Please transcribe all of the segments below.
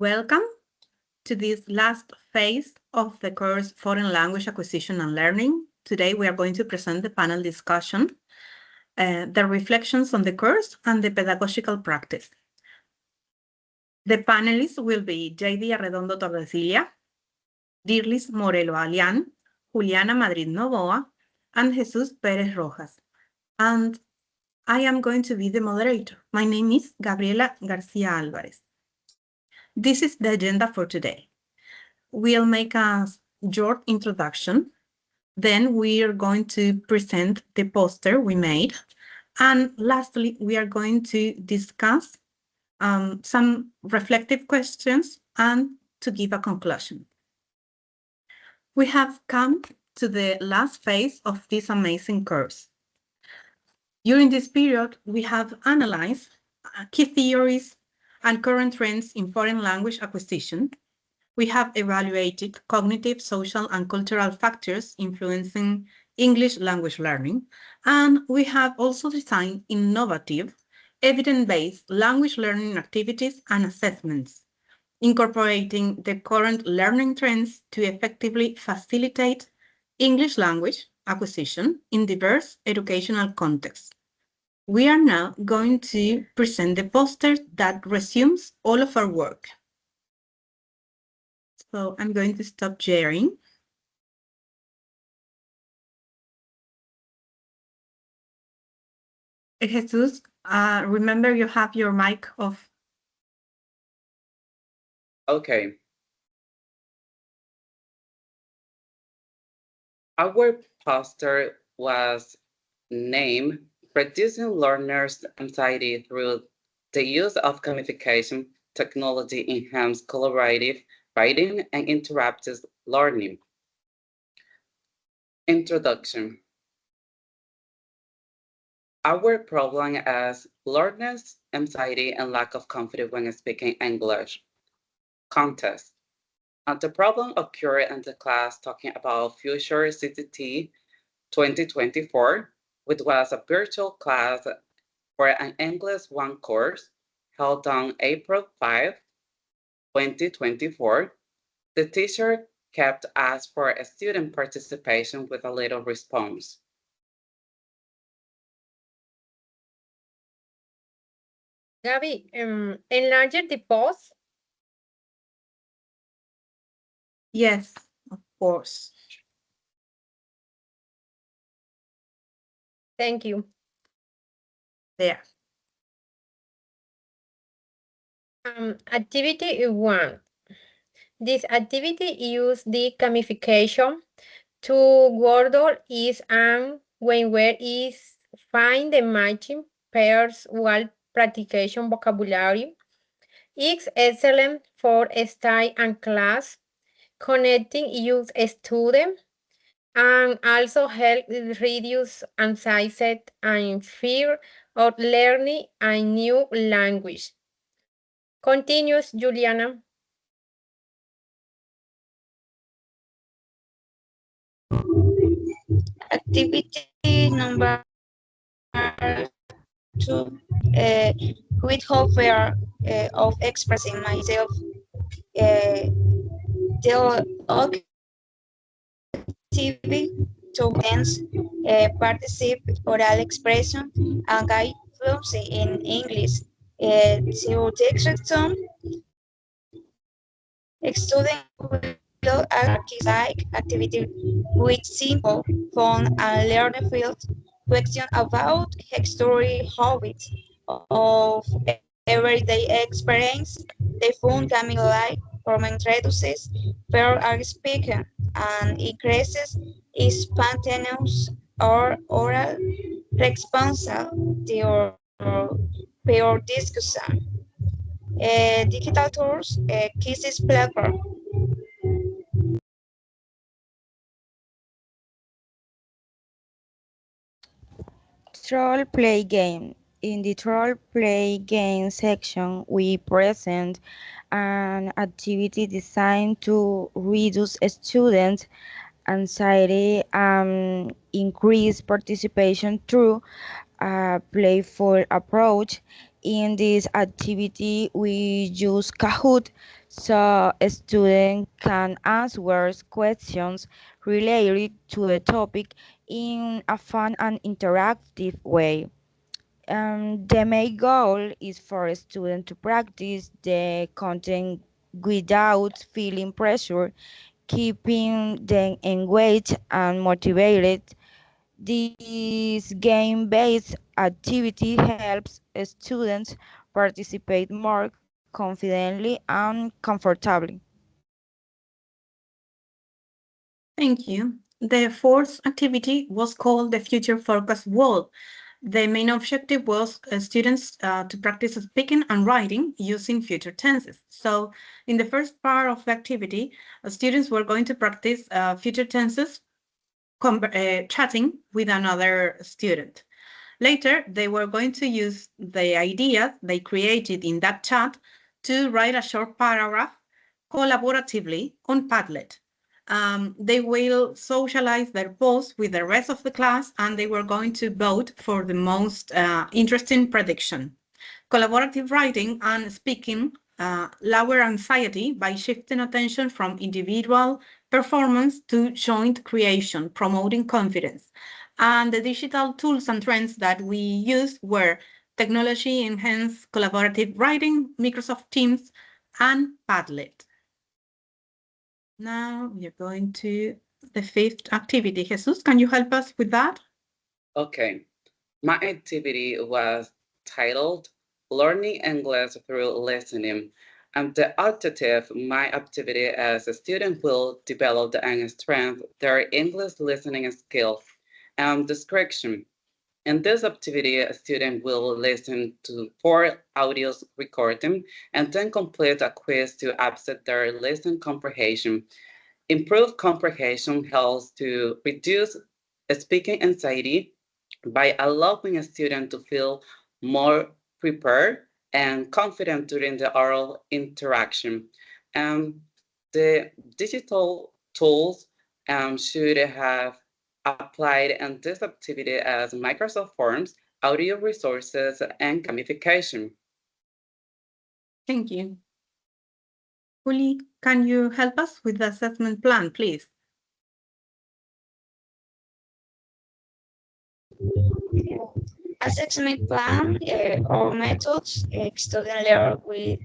Welcome to this last phase of the course Foreign Language Acquisition and Learning. Today we are going to present the panel discussion, the reflections on the course and the pedagogical practice. The panelists will be J.D. Arredondo Tordesillas, Dirlis Morelo Alian, Juliana Madrid Novoa, and Jesus Perez Rojas. And I am going to be the moderator. My name is Gabriela Garcia Alvarez. This is the agenda for today. We'll make a short introduction. Then we are going to present the poster we made. And lastly, we are going to discuss some reflective questions and to give a conclusion. We have come to the last phase of this amazing course. During this period, we have analyzed key theories and current trends in foreign language acquisition. We have evaluated cognitive, social, and cultural factors influencing English language learning, and we have also designed innovative, evidence-based language learning activities and assessments, incorporating the current learning trends to effectively facilitate English language acquisition in diverse educational contexts. We are now going to present the poster that resumes all of our work. So I'm going to stop sharing. Jesus, remember you have your mic off. Okay. Our poster was named Reducing Learners' Anxiety Through the Use of Gamification Technology Enhanced Collaborative Writing and Interactive Learning. Introduction. Our problem is learners' anxiety and lack of confidence when speaking English. Context. The problem occurred in the class talking about Future CCT 2024, which was a virtual class for an English 1 course held on April 5, 2024. The teacher kept asking for a student participation with a little response. Gaby, enlarge the post. Yes, of course. Thank you. There. Activity 1. This activity uses the gamification to Wordle is and when where is find the matching pairs while practication vocabulary. It's excellent for study and class, connecting youth students, and also help reduce anxiety and fear of learning a new language. Continues, Juliana. Activity number 2, with hope fear of expressing myself. The objective to dance, participate oral expression, and guide fluency in English. To take some students will like activity with simple, fun, and learning field question about history, habits of everyday experience. The fun coming like from introduces fair and speaking and increases spontaneous or oral responsibility or peer discussion. Digital tools, Kisses platform. Role play game. In the role play game section, we present an activity designed to reduce students' anxiety and increase participation through a playful approach. In this activity, we use Kahoot so a student can answer questions related to the topic in a fun and interactive way. The main goal is for a student to practice the content without feeling pressure, keeping them engaged and motivated. This game-based activity helps students participate more confidently and comfortably. Thank you. The fourth activity was called the Future Focus Wall. The main objective was students to practice speaking and writing using future tenses. So in the first part of the activity, students were going to practice future tenses chatting with another student. Later, they were going to use the ideas they created in that chat to write a short paragraph collaboratively on Padlet. They will socialize their posts with the rest of the class, and they were going to vote for the most interesting prediction. Collaborative writing and speaking lower anxiety by shifting attention from individual performance to joint creation, promoting confidence. And the digital tools and trends that we used were technology enhanced collaborative writing, Microsoft Teams, and Padlet. Now we are going to the fifth activity. Jesus, can you help us with that? Okay, my activity was titled Learning English Through Listening. And the objective, my activity as a student will develop and strengthen their English listening skills. Description. In this activity, a student will listen to 4 audios recording and then complete a quiz to assess their listening comprehension. Improved comprehension helps to reduce speaking anxiety by allowing a student to feel more prepared and confident during the oral interaction. The digital tools should have applied in this activity as Microsoft Forms, audio resources, and gamification. Thank you. Uli, can you help us with the assessment plan, please? Assessment plan or methods, student learn with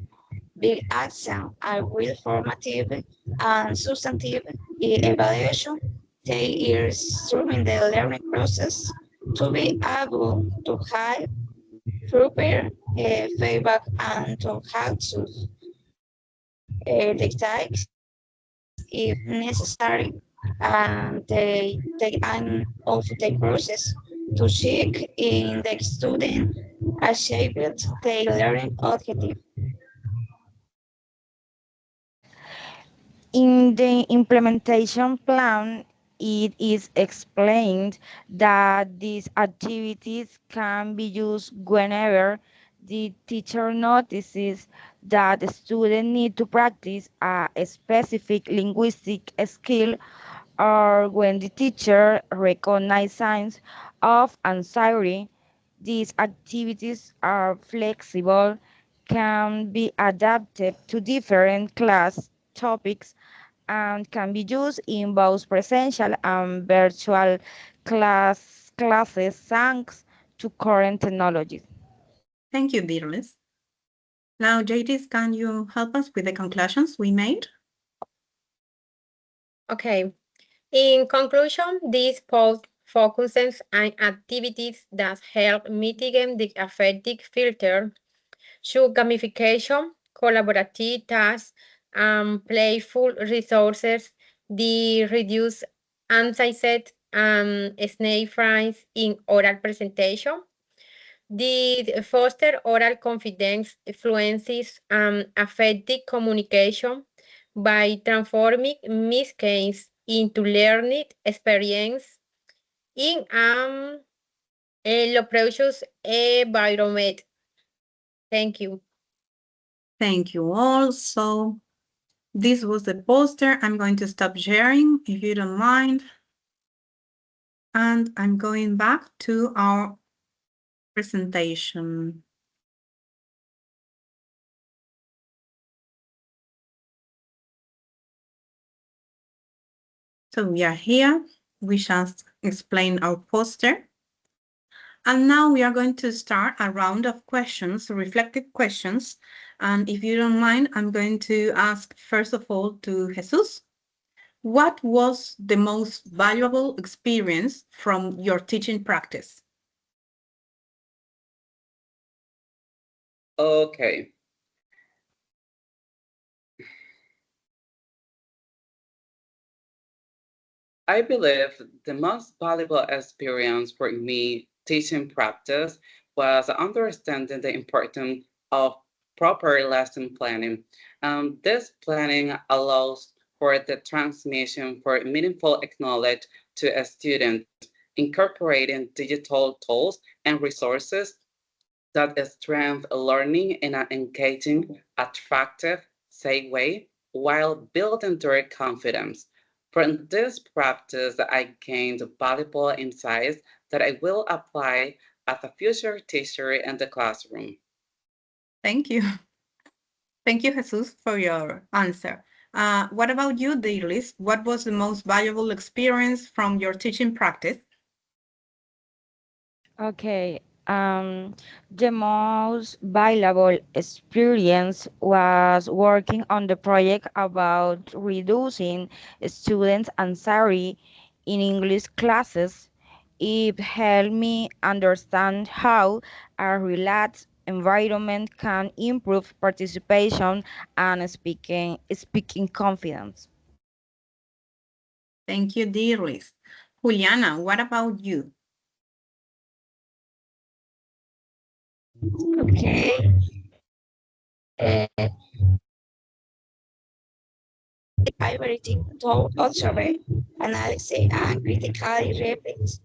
big action are real formative and substantive evaluation. They is during the learning process to be able to have prepare feedback and to have to the tasks if necessary, and they and of the process to check in the student achieved their learning objective. In the implementation plan, it is explained that these activities can be used whenever the teacher notices that the student need to practice a specific linguistic skill or when the teacher recognizes signs of anxiety. These activities are flexible, can be adapted to different class topics, and can be used in both presential and virtual classes thanks to current technologies. Thank you, Birles. Now, Jadis, can you help us with the conclusions we made? Okay. In conclusion, this post focuses on activities that help mitigate the affective filter through gamification, collaborative tasks, and playful resources. The reduce anxiety and snake fries in oral presentation. The foster oral confidence, fluencies, and effective communication by transforming mistakes into learning experience in a loquacious environment. Thank you. Thank you all. So this was the poster. I'm going to stop sharing if you don't mind. And I'm going back to our presentation. So we are here. We just explain our poster. And now we are going to start a round of questions, reflective questions. And if you don't mind, I'm going to ask first of all to Jesus. What was the most valuable experience from your teaching practice? Okay. I believe the most valuable experience for me teaching practice was understanding the importance of proper lesson planning. This planning allows for the transmission for meaningful knowledge to a student, incorporating digital tools and resources that strengthen learning in an engaging, attractive, safe way while building their confidence. From this practice, I gained valuable insights that I will apply as a future teacher in the classroom. Thank you. Thank you, Jesus, for your answer. What about you, Deilis? What was the most valuable experience from your teaching practice? Okay, the most valuable experience was working on the project about reducing students' anxiety in English classes. It helped me understand how a relaxed environment can improve participation and speaking confidence. Thank you, Deilis. Juliana, what about you? Okay. I very to observe, analyze, and critically reflect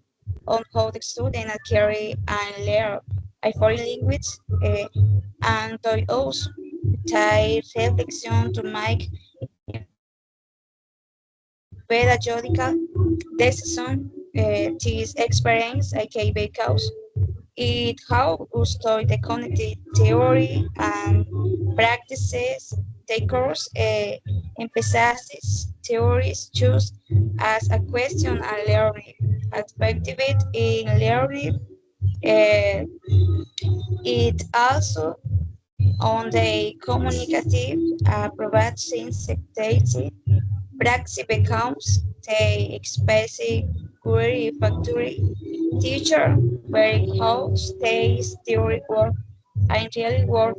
on how the student carry and learn a foreign language, and to also take reflection to make pedagogical decision. This experience I can because it how to the cognitive theory and practices the course emphasizes theories choose as a question and learning effective in learning. Uh, it also on the communicative provides sensitivity practice becomes the expressive query factory teacher where how stays theory work and really work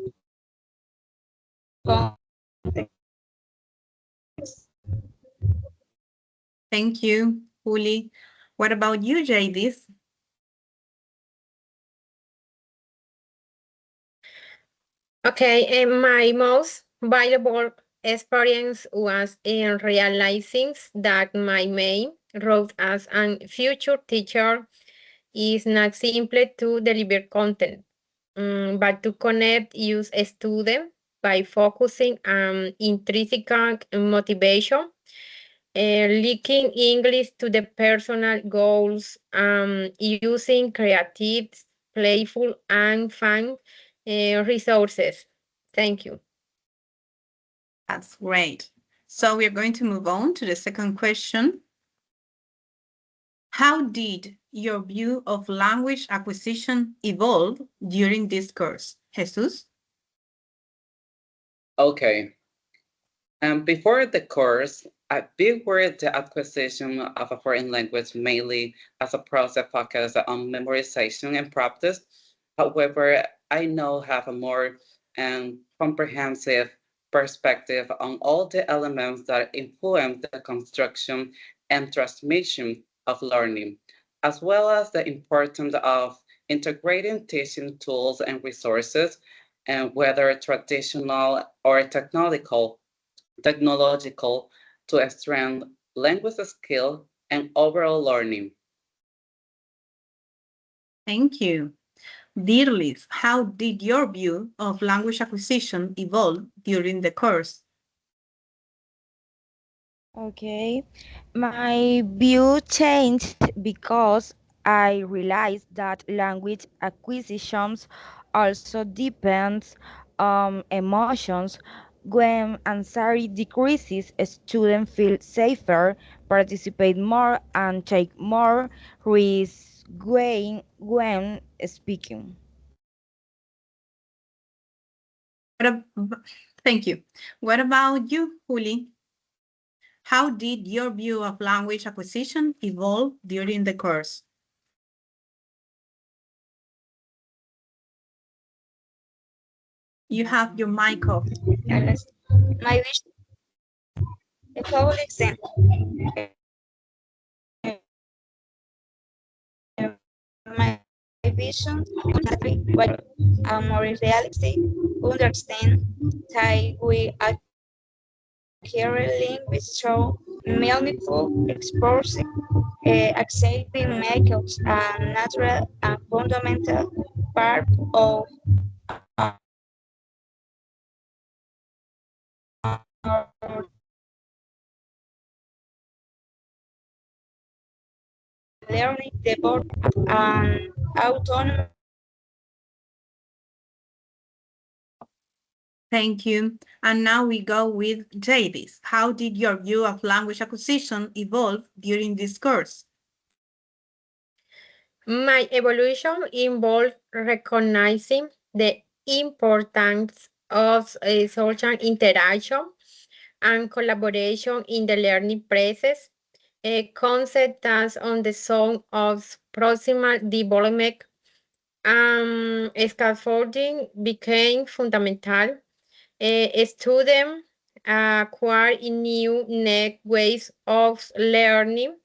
context. Thank you, Juli. What about you, Jadis? Okay, and my most valuable experience was in realizing that my main role as a future teacher is not simply to deliver content, but to connect use students by focusing on intrinsic motivation, linking English to the personal goals, using creative, playful, and fun resources. Thank you. That's great. So we're going to move on to the second question. How did your view of language acquisition evolve during this course? Jesus? Okay. Before the course, I viewed the acquisition of a foreign language mainly as a process focused on memorization and practice. However, I now have a more comprehensive perspective on all the elements that influence the construction and transmission of learning, as well as the importance of integrating teaching tools and resources, and whether traditional or technological to strengthen language skill and overall learning. Thank you. Dearlis, how did your view of language acquisition evolve during the course? Okay, my view changed because I realized that language acquisitions also depends on emotions. When anxiety decreases, students feel safer, participate more, and take more risks when speaking. Thank you. What about you, Juli? How did your view of language acquisition evolve during the course? You have your mic off. Ernest, my vision, a public example. My vision that we what a more realistic understand that we accurately language show meaningful expressing accepting methods and natural and fundamental part of our learning development and autonomy. Thank you. And now we go with Jadis. How did your view of language acquisition evolve during this course? My evolution involved recognizing the importance of social interaction and collaboration in the learning process. A concept that's on the zone of proximal development scaffolding became fundamental. Students acquire new ways of learning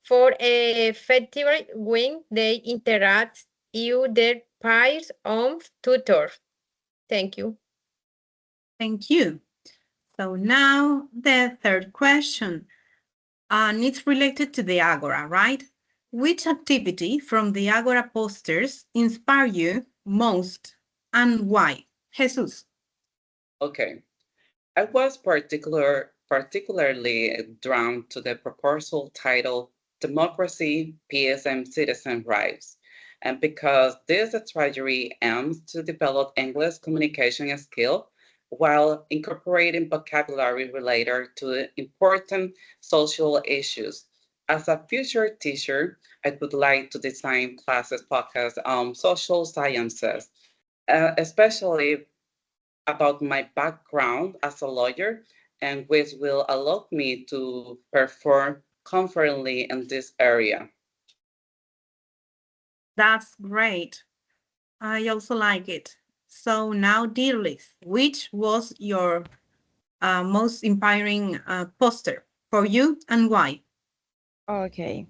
for effectively when they interact with their peers or tutors. Thank you. Thank you. So now the third question, and it's related to the Agora, right? Which activity from the Agora posters inspire you most and why? Jesus. Okay. I was particularly drawn to the proposal titled Democracy, Peace, and Citizen Rights. And because this strategy aims to develop English communication skill while incorporating vocabulary related to important social issues. As a future teacher, I would like to design classes focused on social sciences, especially about my background as a lawyer, and which will allow me to perform confidently in this area. That's great. I also like it. So now, dear Liz, which was your most inspiring poster for you and why? Okay.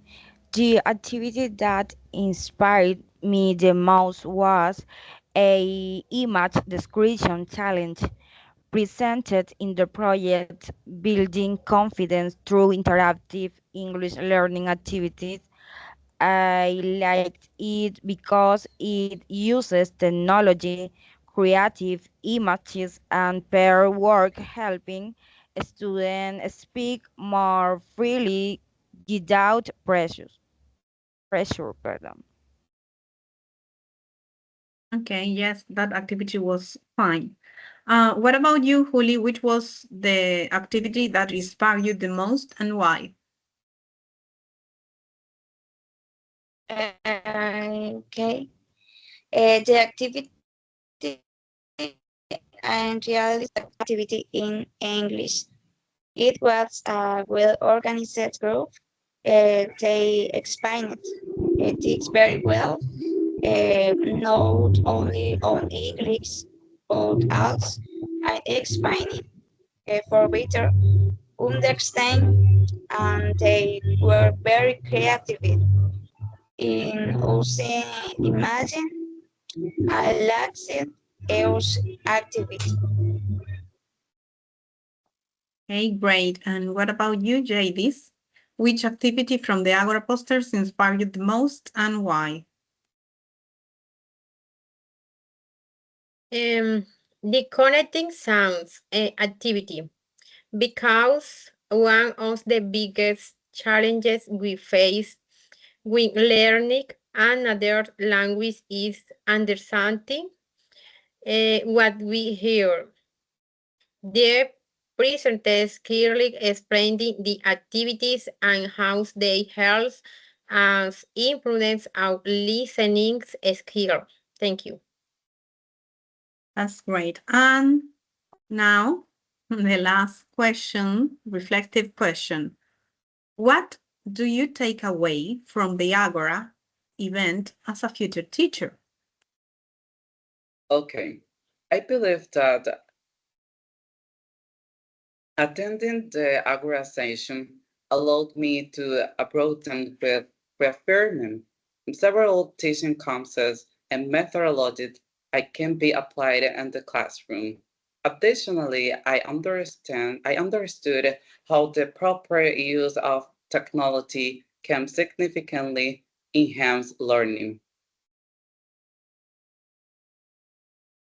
The activity that inspired me the most was a image description challenge presented in the project Building Confidence Through Interactive English Learning Activities. I liked it because it uses technology, creative images, and pair work, helping students speak more freely without pressure. Pressure, pardon. Okay, yes, that activity was fine. What about you, Juli? Which was the activity that inspired you the most and why? Okay. The activity and realistic activity in English. It was a well-organized group. They explained it very well, not only on English, but also I explained it for better understand, and they were very creative in using imagine. I liked else activity. Okay, great. And what about you, Jadis? Which activity from the Agora posters inspired you the most and why? The connecting sounds activity, because one of the biggest challenges we face with learning another language is understanding what we hear. The presenters clearly explaining the activities and how they help us improve our listening skill. Thank you. That's great. And now, the last question, reflective question. What do you take away from the Agora event as a future teacher? Okay, I believe that attending the Agora session allowed me to broaden with reaffirming several teaching concepts and methodologies I can be applied in the classroom. Additionally, I understood how the proper use of technology can significantly enhance learning.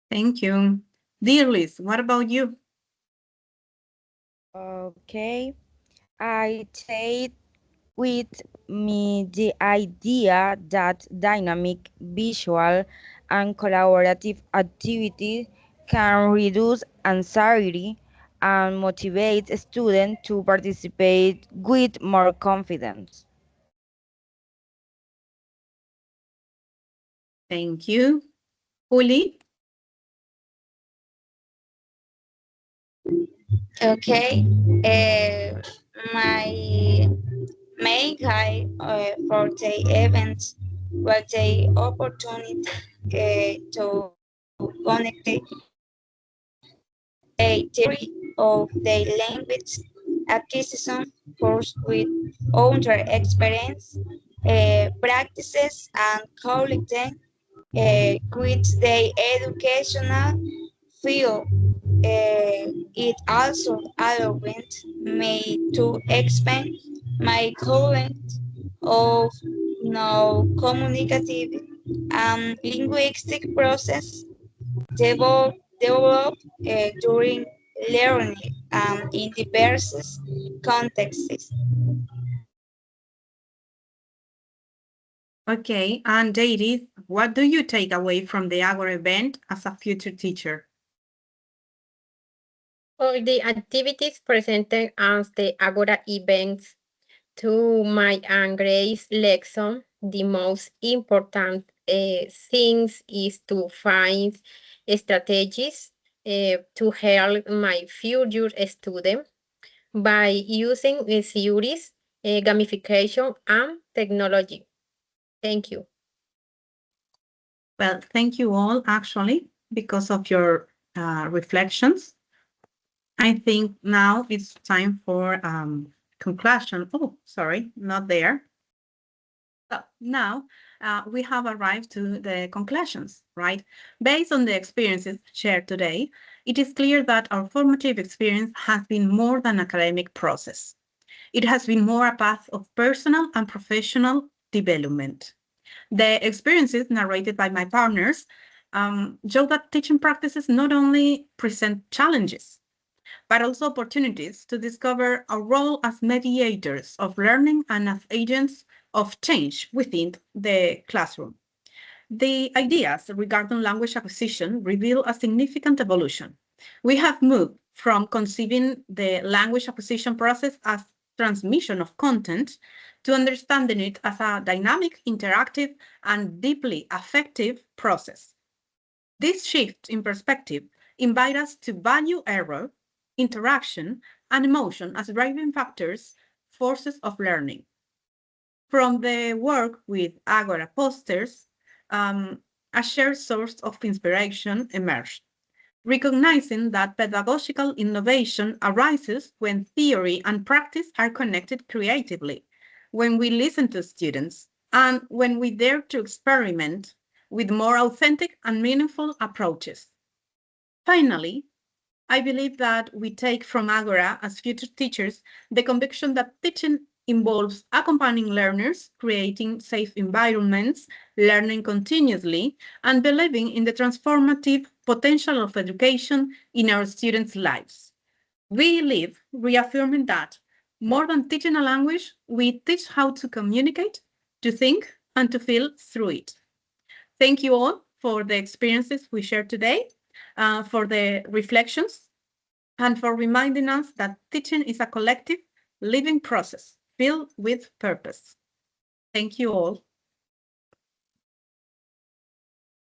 Thank you. Dear Liz, what about you? Okay, I take with me the idea that dynamic, visual, and collaborative activity can reduce anxiety and motivate students to participate with more confidence. Thank you. Juli? Okay. My main guide for the events was the opportunity to connect a theory of the language acquisition course with other experience, practices, and collect them with the educational field. It also allowed me to expand my knowledge of communicative and linguistic process developed during learning in diverse contexts. Okay, and David, what do you take away from the Agora event as a future teacher? All the activities presented as the Agora events to my and Grace lesson, the most important things is to find strategies to help my future student by using theories, gamification, and technology. Thank you. Well, thank you all, actually, because of your reflections. I think now it's time for conclusion. Oh, sorry, not there. So now we have arrived to the conclusions, right? Based on the experiences shared today, it is clear that our formative experience has been more than an academic process. It has been more a path of personal and professional development. The experiences narrated by my partners show that teaching practices not only present challenges, but also opportunities to discover our role as mediators of learning and as agents of change within the classroom. The ideas regarding language acquisition reveal a significant evolution. We have moved from conceiving the language acquisition process as transmission of content to understanding it as a dynamic, interactive, and deeply affective process. This shift in perspective invites us to value error, interaction, and emotion as driving forces of learning. From the work with Agora posters, a shared source of inspiration emerged, recognizing that pedagogical innovation arises when theory and practice are connected creatively, when we listen to students, and when we dare to experiment with more authentic and meaningful approaches. Finally, I believe that we take from Agora as future teachers the conviction that teaching involves accompanying learners, creating safe environments, learning continuously, and believing in the transformative potential of education in our students' lives. We live reaffirming that more than teaching a language, we teach how to communicate, to think, and to feel through it. Thank you all for the experiences we shared today, for the reflections. and for reminding us that teaching is a collective, living process filled with purpose. Thank you all.